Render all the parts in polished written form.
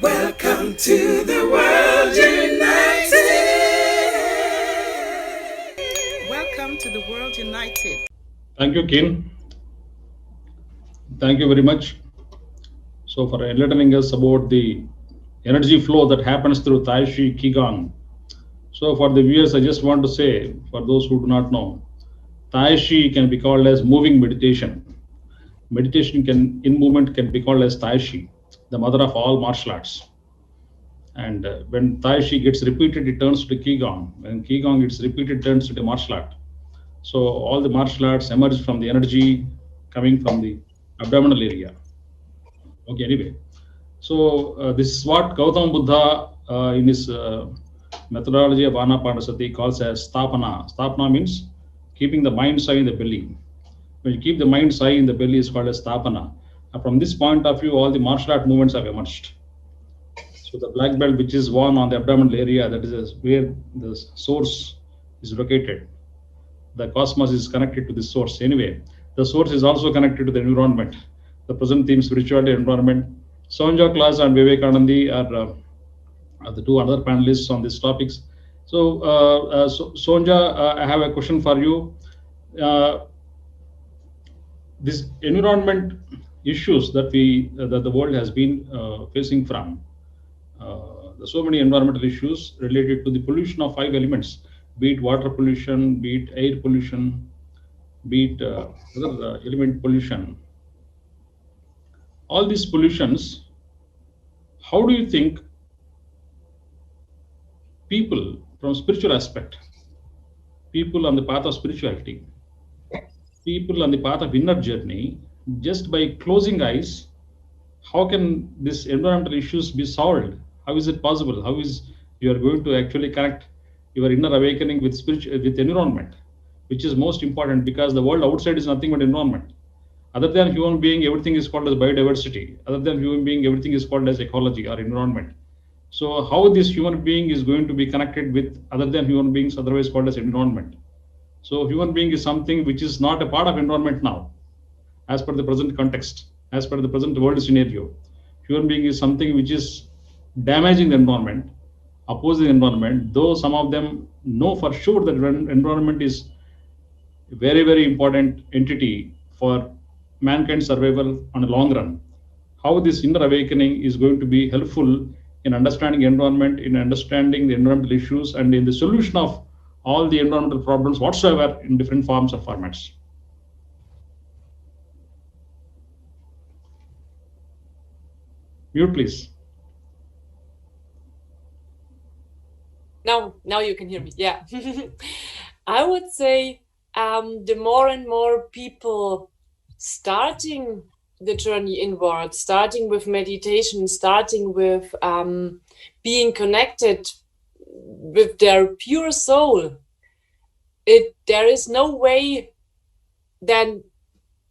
Welcome to the World United. Welcome to the World United. Thank you, Kien. Thank you very much. So for enlightening us about the energy flow that happens through Tai Chi Qigong. So for the viewers, I just want to say, for those who do not know, Tai Chi can be called as moving meditation. Meditation in movement can be called as Tai Chi, the mother of all martial arts. And when Tai Chi gets repeated, it turns to Qigong. When Qigong gets repeated, it turns to the martial art. So all the martial arts emerge from the energy coming from the abdominal area. Okay, anyway. So this is what Gautam Buddha in his methodology of Anapanasati calls as Stapana. Stapana means keeping the mind's eye in the belly. When you keep the mind's eye in the belly is called as Stapana. And from this point of view, all the martial art movements have emerged. So the black belt, which is worn on the abdominal area, that is where the source is located. The cosmos is connected to the source. Anyway, the source is also connected to the environment. The present theme, spirituality, environment. Sonja Claus and Vivekanandi are the two other panelists on these topics. So, Sonja, I have a question for you. This environment issues that the world has been facing from. There's so many environmental issues related to the pollution of 5 elements, be it water pollution, be it air pollution, be it other element pollution. All these pollutions, how do you think people from spiritual aspect, people on the path of spirituality, people on the path of inner journey, just by closing eyes, how can these environmental issues be solved? How is it possible? How is you are going to actually connect your inner awakening with with environment, which is most important, because the world outside is nothing but environment. Other than human being, everything is called as biodiversity. Other than human being, everything is called as ecology or environment. So how this human being is going to be connected with other than human beings, otherwise called as environment? So human being is something which is not a part of environment now, as per the present context, as per the present world scenario. Human being is something which is damaging the environment, opposing the environment, though some of them know for sure that environment is a very, very important entity for mankind's survival on a long run. How this inner awakening is going to be helpful in understanding environment, in understanding the environmental issues, and in the solution of all the environmental problems whatsoever in different forms of formats. Mute, please. Now you can hear me. Yeah. I would say the more and more people starting the journey inward, starting with meditation, starting with being connected with their pure soul, there is no way than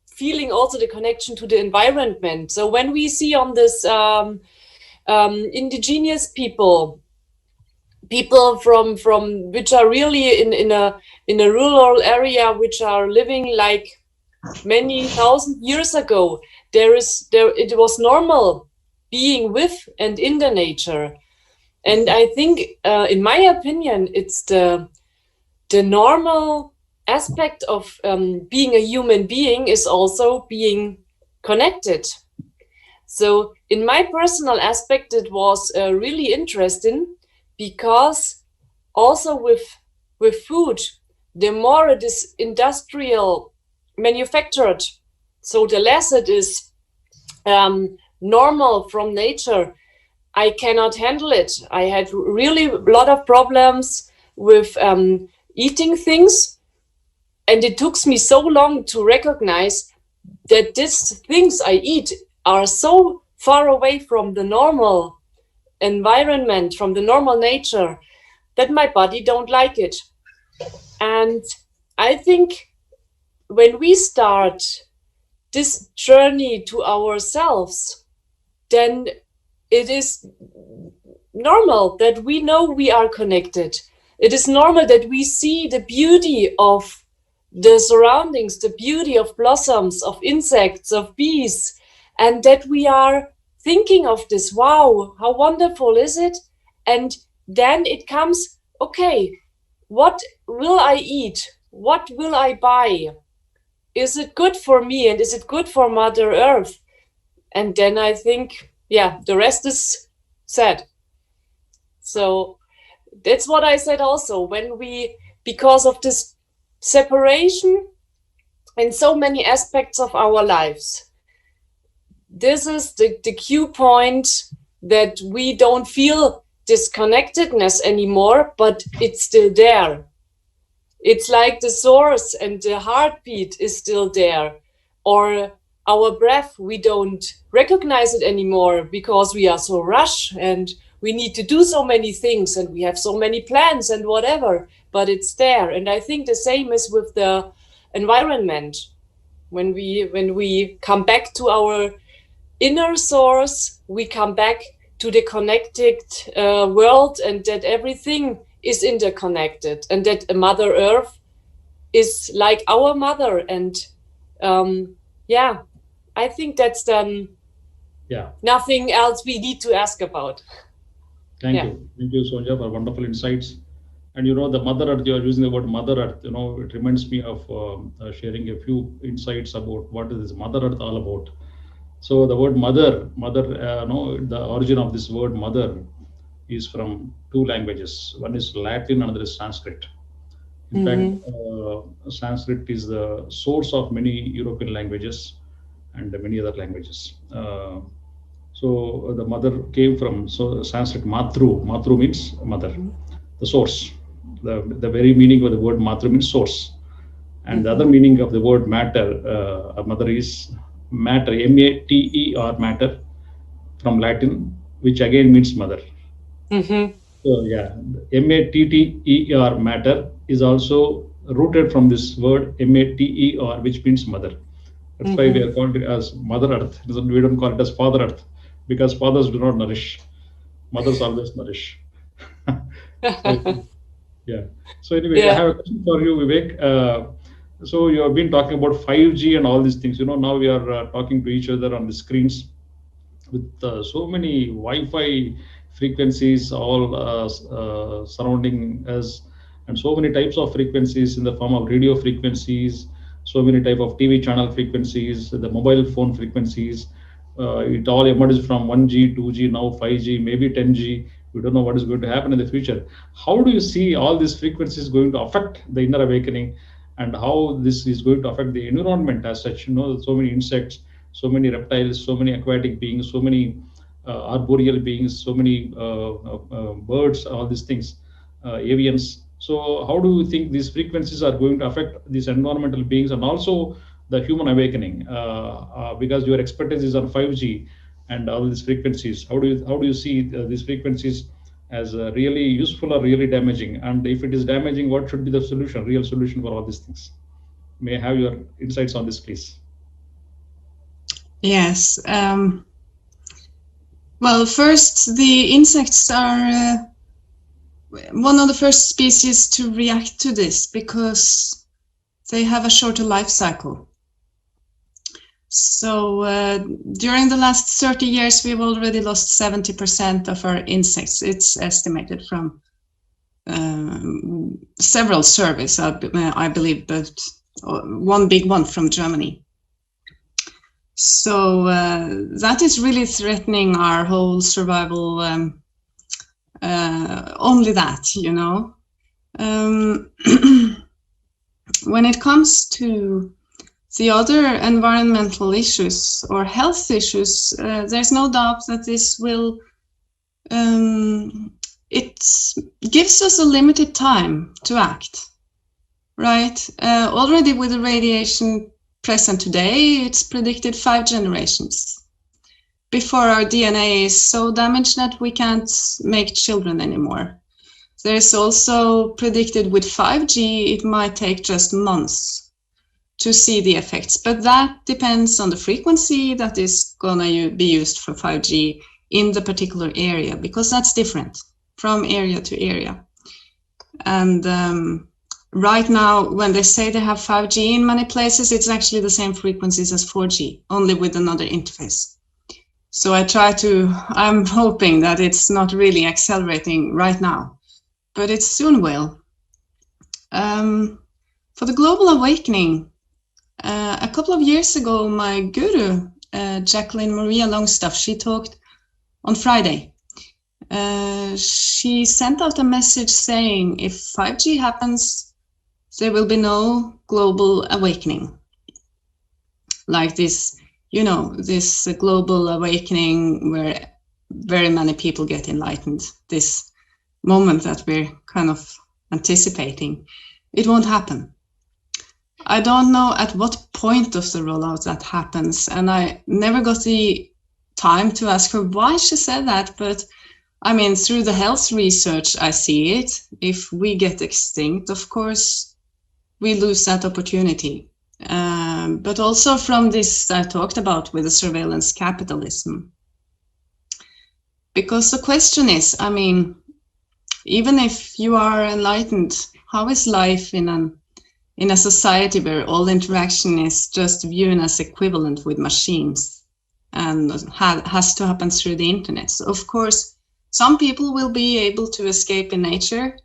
feeling also the connection to the environment. So when we see on this indigenous people from which are really in a rural area, which are living like many thousand years ago, it was normal being with and in the nature. And I think, in my opinion, it's the normal aspect of being a human being is also being connected. So in my personal aspect, it was really interesting, because also with food, the more it is industrial manufactured, so the less it is normal from nature, I cannot handle it. I had really a lot of problems with eating things, and it took me so long to recognize that these things I eat are so far away from the normal environment, from the normal nature, that my body don't like it. And I think when we start this journey to ourselves, then it is normal that we know we are connected. It is normal that we see the beauty of the surroundings, the beauty of blossoms, of insects, of bees, and that we are thinking of this, wow, how wonderful is it? And then it comes, okay, what will I eat? What will I buy? Is it good for me? And is it good for Mother Earth? And then I think, yeah, the rest is said. So that's what I said also, when we, because of this separation in so many aspects of our lives, this is the cue point that we don't feel disconnectedness anymore, but it's still there. It's like the source and the heartbeat is still there. Or our breath, we don't recognize it anymore because we are so rushed and we need to do so many things and we have so many plans and whatever, but it's there. And I think the same is with the environment. When we come back to our inner source, we come back to the connected world, and that everything is interconnected, and that Mother Earth is like our mother. And yeah, I think that's then nothing else we need to ask about. Thank you, Sonja, for wonderful insights. And you know, the Mother Earth, you are using the word Mother Earth, you know, it reminds me of sharing a few insights about what is Mother Earth all about. So the word mother, the origin of this word mother is from two languages. One is Latin, another is Sanskrit. In fact, Sanskrit is the source of many European languages and many other languages. So the mother came from Sanskrit matru. Matru means mother, the source. The very meaning of the word matru means source. And the other meaning of the word matter, mother, is matter, M-A-T-E-R, matter, from Latin, which again means mother. So yeah, M-A-T-T-E-R, matter, is also rooted from this word M-A-T-E-R, which means mother. That's why we are called it as Mother Earth. We don't call it as Father Earth, because fathers do not nourish. Mothers always nourish. So anyway, I have a question for you, Vivek. So you have been talking about 5G and all these things. You know, now we are talking to each other on the screens with so many Wi-Fi frequencies all surrounding us, and so many types of frequencies in the form of radio frequencies, so many type of TV channel frequencies, the mobile phone frequencies. It all emerges from 1G, 2G, now 5G, maybe 10G. We don't know what is going to happen in the future. How do you see all these frequencies going to affect the inner awakening, and how this is going to affect the environment as such? You know, so many insects, so many reptiles, so many aquatic beings, so many arboreal beings, so many birds, all these things, avians. So how do you think these frequencies are going to affect these environmental beings and also the human awakening? Because your expertise is on 5G and all these frequencies. How do you see these frequencies as really useful or really damaging? And if it is damaging, what should be the solution, real solution for all these things? May I have your insights on this, please? Yes. Well, first, the insects are one of the first species to react to this because they have a shorter life cycle. So during the last 30 years, we've already lost 70% of our insects. It's estimated from several surveys, I believe, but one big one from Germany. So that is really threatening our whole survival, only that, you know. When it comes to the other environmental issues or health issues, there's no doubt that this will, it gives us a limited time to act, right? Already with the radiation present today, it's predicted 5 generations before our DNA is so damaged that we can't make children anymore. There's also predicted with 5G, it might take just months to see the effects, but that depends on the frequency that is gonna be used for 5G in the particular area, because that's different from area to area. And right now, when they say they have 5G in many places, it's actually the same frequencies as 4G, only with another interface. So I'm hoping that it's not really accelerating right now, but it soon will. For the global awakening, a couple of years ago, my guru, Jacqueline Maria Longstaff, she talked on Friday. She sent out a message saying if 5G happens, there will be no global awakening. Like this, this global awakening where very many people get enlightened, this moment that we're kind of anticipating. It won't happen. I don't know at what point of the rollout that happens, and I never got the time to ask her why she said that, but I mean, through the health research, I see it. If we get extinct, of course, we lose that opportunity. But also from this I talked about with the surveillance capitalism. Because the question is, I mean, even if you are enlightened, how is life in a society where all interaction is just viewed as equivalent with machines and has to happen through the internet? So of course, some people will be able to escape in nature.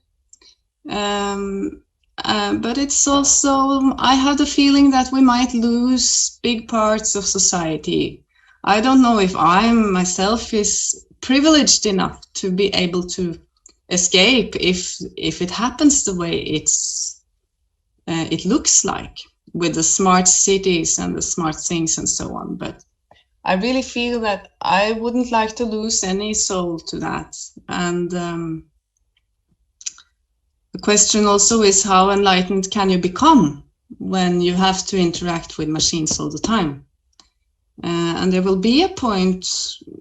But it's also, I have the feeling that we might lose big parts of society. I don't know if I myself is privileged enough to be able to escape if it happens the way it looks like, with the smart cities and the smart things and so on. But I really feel that I wouldn't like to lose any soul to that. And the question also is, how enlightened can you become when you have to interact with machines all the time? And there will be a point,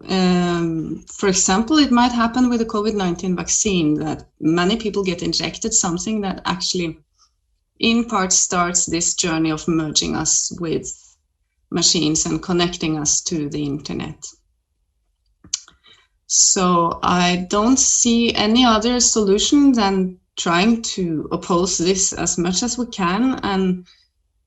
for example, it might happen with the COVID-19 vaccine, that many people get injected something that actually in part starts this journey of merging us with machines and connecting us to the internet. So I don't see any other solution than trying to oppose this as much as we can. And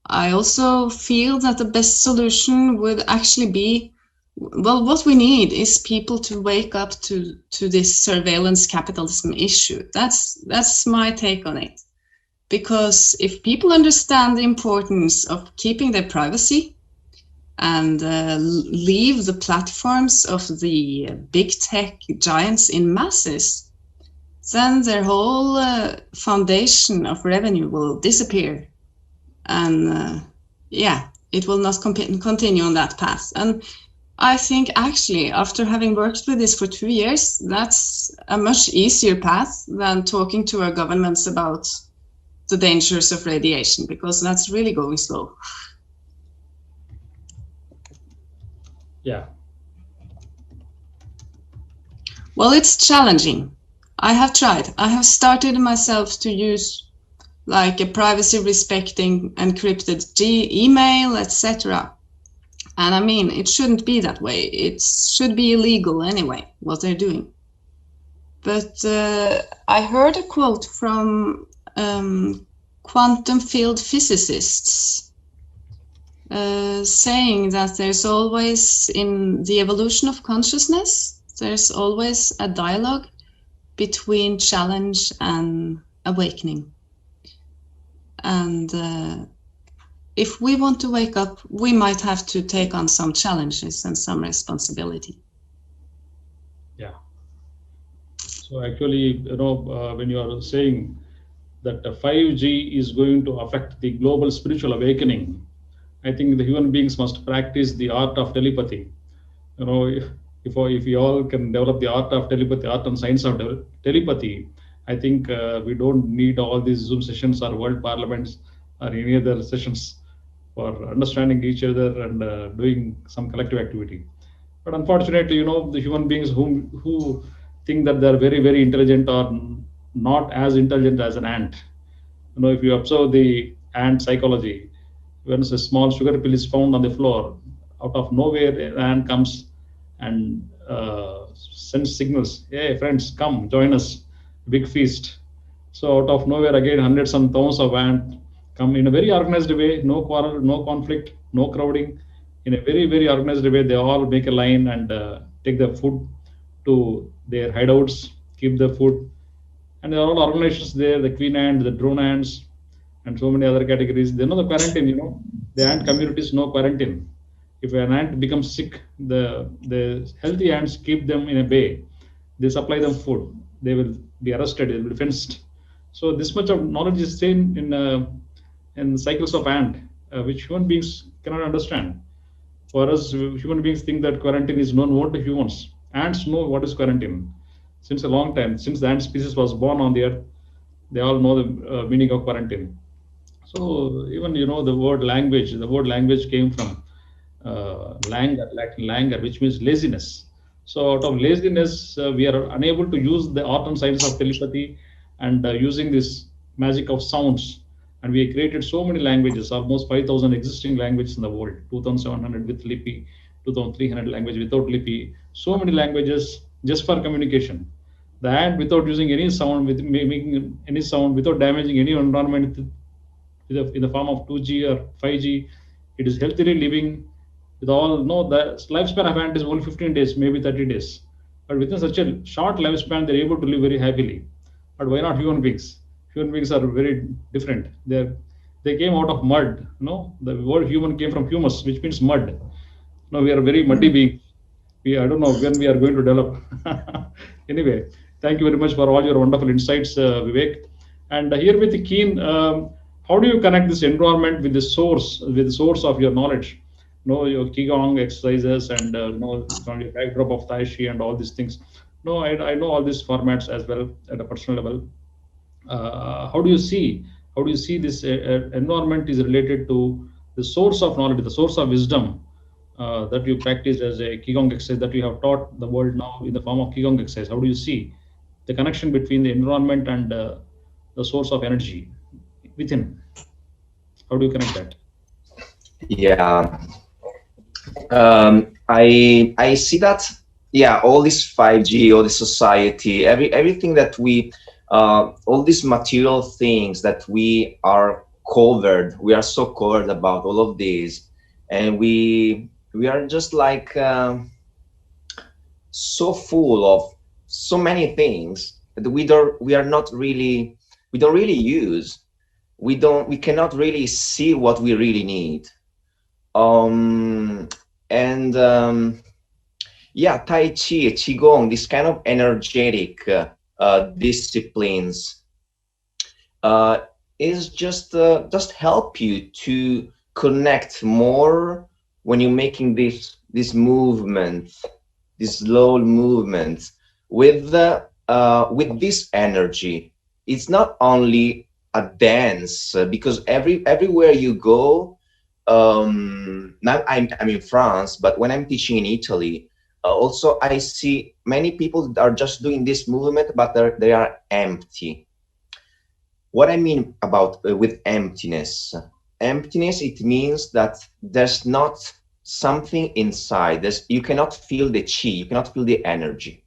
I also feel that the best solution would actually be, well, what we need is people to wake up to this surveillance capitalism issue. That's my take on it. Because if people understand the importance of keeping their privacy and leave the platforms of the big tech giants in masses, then their whole foundation of revenue will disappear. And it will not continue on that path. And I think actually, after having worked with this for 2 years, that's a much easier path than talking to our governments about the dangers of radiation, because that's really going slow. Yeah. Well, it's challenging. I have tried. I have started myself to use like a privacy respecting encrypted email, etc. And I mean, it shouldn't be that way. It should be illegal anyway, what they're doing. But I heard a quote from quantum field physicists saying that there's always, in the evolution of consciousness, there's always a dialogue between challenge and awakening. And if we want to wake up, we might have to take on some challenges and some responsibility. Yeah. So actually, when you are saying that 5G is going to affect the global spiritual awakening, I think the human beings must practice the art of telepathy. If we all can develop the art of telepathy, art and science of telepathy, I think we don't need all these Zoom sessions or world parliaments or any other sessions for understanding each other and doing some collective activity. But unfortunately, the human beings who think that they're very, very intelligent are not as intelligent as an ant. If you observe the ant psychology, when a small sugar pill is found on the floor, out of nowhere, an ant comes and sends signals, hey friends, come join us, big feast. So out of nowhere, again, hundreds and thousands of ants come in a very organized way, no quarrel, no conflict, no crowding, in a very, very organized way. They all make a line and take the food to their hideouts, keep the food. And there are all organizations there, the queen ant, the drone ants, and so many other categories. They know the quarantine, the ant communities know quarantine. If an ant becomes sick, the healthy ants keep them in a bay. They supply them food. They will be arrested. They will be fenced. So this much of knowledge is seen in cycles of ant, which human beings cannot understand. For us, human beings think that quarantine is known only to humans. Ants know what is quarantine since a long time. Since the ant species was born on the earth, they all know the meaning of quarantine. So even the word language. The word language came from languor, Latin languor, which means laziness. So out of laziness, we are unable to use the art and science of telepathy and using this magic of sounds. And we created so many languages, almost 5,000 existing languages in the world, 2,700 with Lipi, 2,300 language without Lipi. So many languages just for communication. The ant, without using any sound, with making any sound, without damaging any environment, in the form of 2G or 5G, it is healthily living with all. No, the lifespan of ant is only 15 days, maybe 30 days. But within such a short lifespan, they're able to live very happily. But why not human beings? Human beings are very different. They came out of mud. The word human came from humus, which means mud. We are very muddy beings. I don't know when we are going to develop. Anyway, thank you very much for all your wonderful insights, Vivek. And here with Kien, how do you connect this environment with the source of your knowledge? Your qigong exercises and from your backdrop of tai chi and all these things. I know all these formats as well at a personal level. How do you see this environment is related to the source of knowledge, the source of wisdom that you practice as a qigong exercise that you have taught the world now in the form of qigong exercise? How do you see the connection between the environment and the source of energy within? How do you connect that? Yeah, I see that. Yeah, all this 5G, all this society, everything that we, all these material things that we are covered. We are so covered about all of these, and we are just like so full of so many things that we don't really use. We cannot really see what we really need. Yeah, Tai Chi, Qigong, this kind of energetic disciplines is just help you to connect more when you're making this movement, this slow movement with this energy. It's not only a dance, because everywhere you go, now I'm in France, but when I'm teaching in Italy, also I see many people that are just doing this movement, but they are empty. What I mean about with emptiness, it means that there's not something inside. You cannot feel the chi, you cannot feel the energy.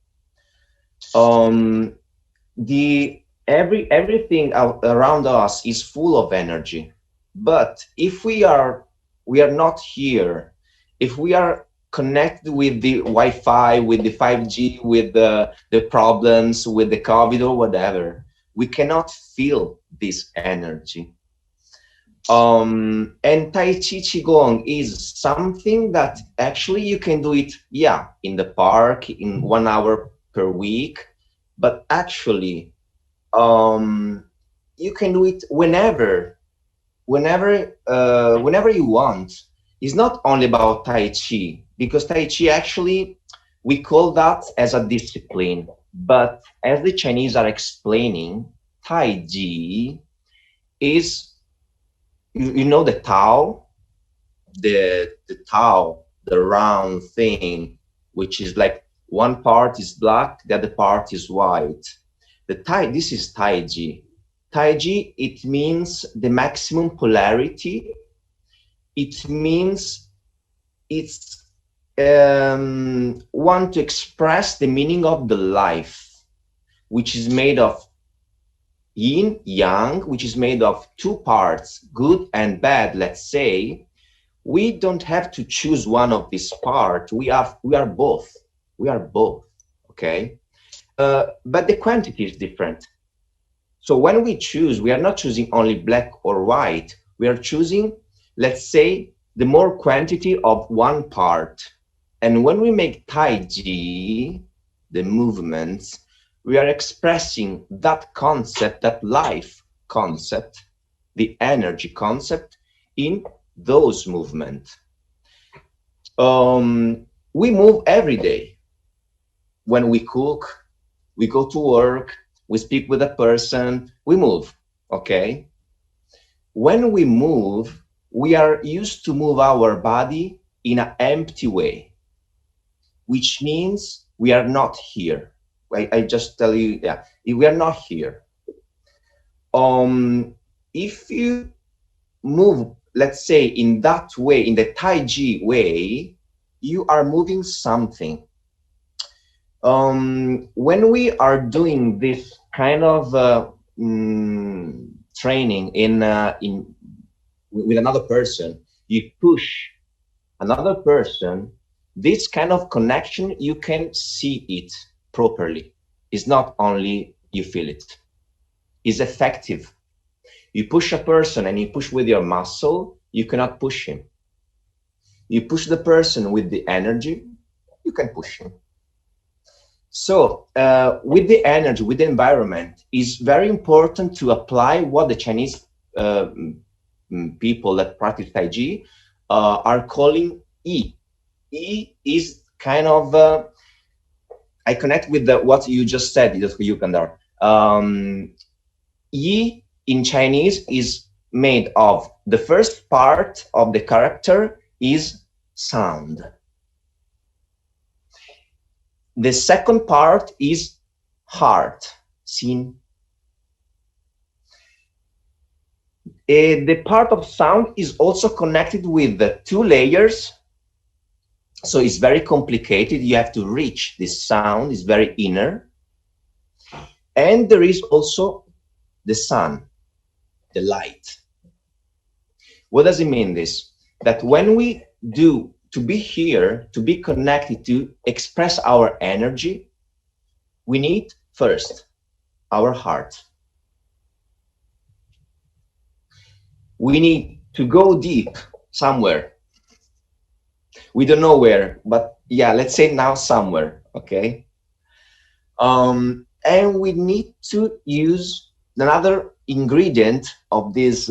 Everything around us is full of energy, but if we are not here, if we are connected with the Wi-Fi, with the 5G, with the problems, with the COVID or whatever, we cannot feel this energy. And Tai Chi Qigong is something that actually you can do it, yeah, in the park, in 1 hour per week, but actually you can do it whenever you want. It's not only about Tai Chi, because Tai Chi actually, we call that as a discipline, but as the Chinese are explaining, Tai Chi is, the Tao, the Tao, the round thing, which is like one part is black, the other part is white. This is Tai Chi. Tai Chi, it means the maximum polarity. It means it's want to express the meaning of the life, which is made of yin, yang, which is made of two parts, good and bad, let's say, we don't have to choose one of these parts. We are both. We are both. Okay, but the quantity is different. So when we choose, we are not choosing only black or white. We are choosing, let's say, the more quantity of one part. And when we make Tai Chi, the movements, we are expressing that concept, that life concept, the energy concept in those movements. We move every day. When we cook, we go to work, we speak with a person, we move, okay? When we move, we are used to move our body in an empty way, which means we are not here. I just tell you, yeah, we are not here. If you move, let's say, in that way, in the Tai Chi way, you are moving something. When we are doing this kind of training with another person, you push another person, this kind of connection, you can see it properly. It's not only you feel it. It's effective. You push a person and you push with your muscle, you cannot push him. You push the person with the energy, you can push him. So with the energy, with the environment, it's very important to apply what the Chinese people that practice Tai Chi are calling Yi. Yi is kind of, I connect with what you just said, Dr. Yugandhar. Yi in Chinese is made of, the first part of the character is sound. The second part is heart, Xin. The part of sound is also connected with the two layers. So it's very complicated. You have to reach this sound, it's very inner. And there is also the sun, the light. What does it mean this? That when we do, to be here, to be connected, to express our energy, we need first our heart. We need to go deep somewhere. We don't know where, but yeah, let's say now somewhere, okay? And we need to use another ingredient of this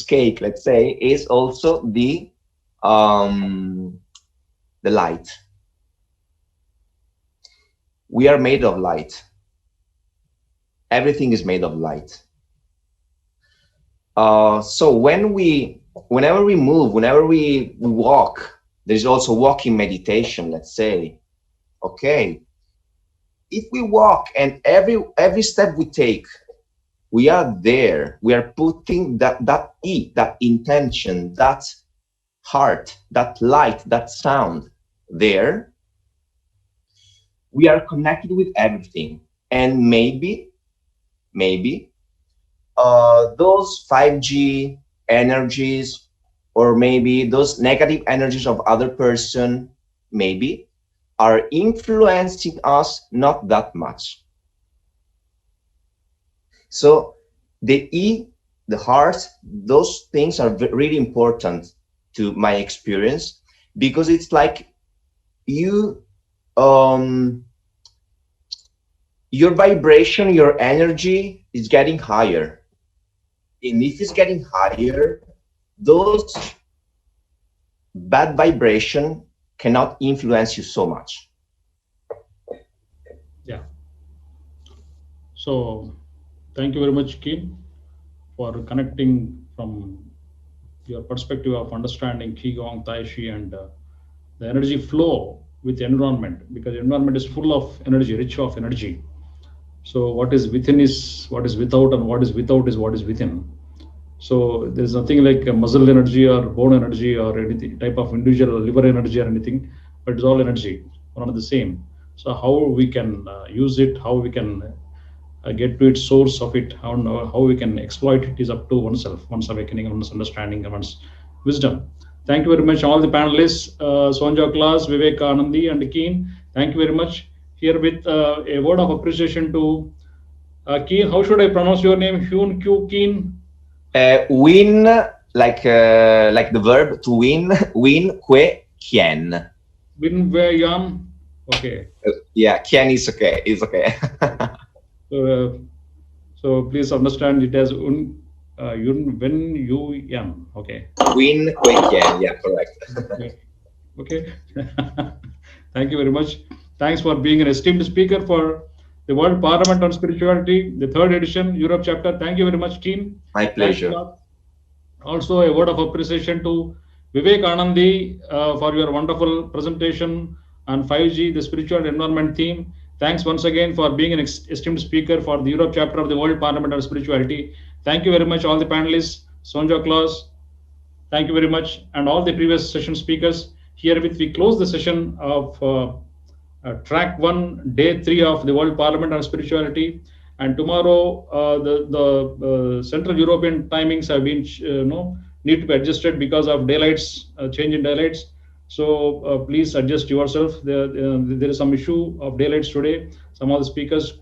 cake, let's say, is also the light. We are made of light. Everything is made of light. So whenever we move, whenever we walk, there's also walking meditation, let's say. Okay, if we walk and every step we take, we are there. We are putting that intention, that heart, that light, that sound there. We are connected with everything, and maybe those 5G energies, or maybe those negative energies of other person, maybe are influencing us not that much. So the heart, those things are really important to my experience, because it's like your vibration, your energy is getting higher. And if it's getting higher, those bad vibration cannot influence you so much. Yeah. So thank you very much, Kien, for connecting from your perspective of understanding Qigong, Tai Chi, and the energy flow with the environment, because the environment is full of energy, rich of energy. So what is within is what is without, and what is without is what is within. So there's nothing like a muscle energy or bone energy or anything type of individual liver energy or anything, but it's all energy, one and the same. So how we can use it, how we can get to its source of it, how we can exploit it is up to oneself, one's awakening, one's understanding, one's wisdom. Thank you very much, all the panelists, Sonja Claus, Vivek Anandi, and Kien. Thank you very much. Here with a word of appreciation to Kien. How should I pronounce your name? Kien? Win, like the verb to win, win, que, Kien. Win, where Yan? Okay. Yeah, Kien is okay. It's okay. So please understand it as when you yan. Okay. Win, que, Kien. Yeah, correct. Okay. Thank you very much. Thanks for being an esteemed speaker for the World Parliament on Spirituality, the 3rd edition, Europe chapter. Thank you very much, team. My pleasure. Also, a word of appreciation to Vivek Anandi for your wonderful presentation on 5G, the spiritual environment theme. Thanks once again for being an esteemed speaker for the Europe chapter of the World Parliament on Spirituality. Thank you very much, all the panelists, Sonja Claus. Thank you very much, and all the previous session speakers. Herewith we close the session of track 1, day 3 of the World Parliament on Spirituality. And tomorrow, the Central European timings have been, need to be adjusted because of daylights, change in daylights. So please adjust yourself. There is some issue of daylights today. Some of the speakers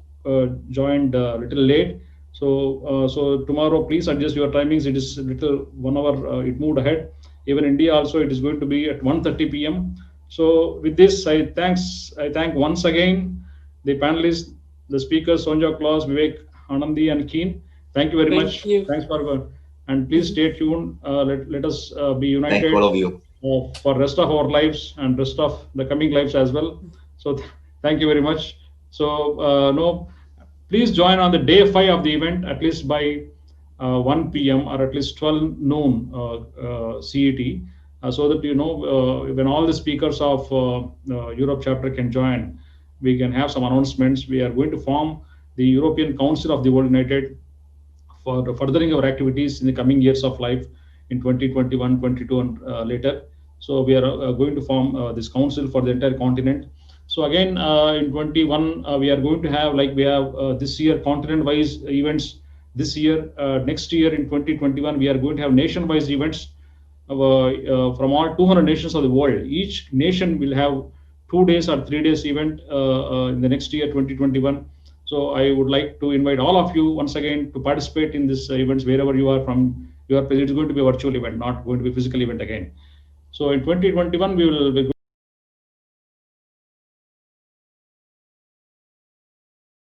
joined a little late. So tomorrow, please adjust your timings. It is a little 1 hour. It moved ahead. Even India also, it is going to be at 1:30 p.m. So with this, I thank once again the panelists, the speakers, Sonja Claus, Vivek Anandi, and Kien. Thank you very much. Thanks for and please stay tuned. Let us be united. Thank all of you. For rest of our lives and rest of the coming lives as well. So thank you very much. So please join on the day 5 of the event at least by 1 p.m. or at least 12 noon CET, so that when all the speakers of Europe chapter can join, we can have some announcements. We are going to form the European Council of the World United for furthering our activities in the coming years of life in 2021, 22, and later. So we are going to form this council for the entire continent. So again, in 21, we are going to have, like we have this year, continent-wise events. This year, next year in 2021, we are going to have nation-wise events from all 200 nations of the world. Each nation will have 2 days or 3 days event in the next year, 2021. So I would like to invite all of you once again to participate in this events wherever you are from. It's going to be a virtual event, not going to be a physical event again. So in 2021, we will be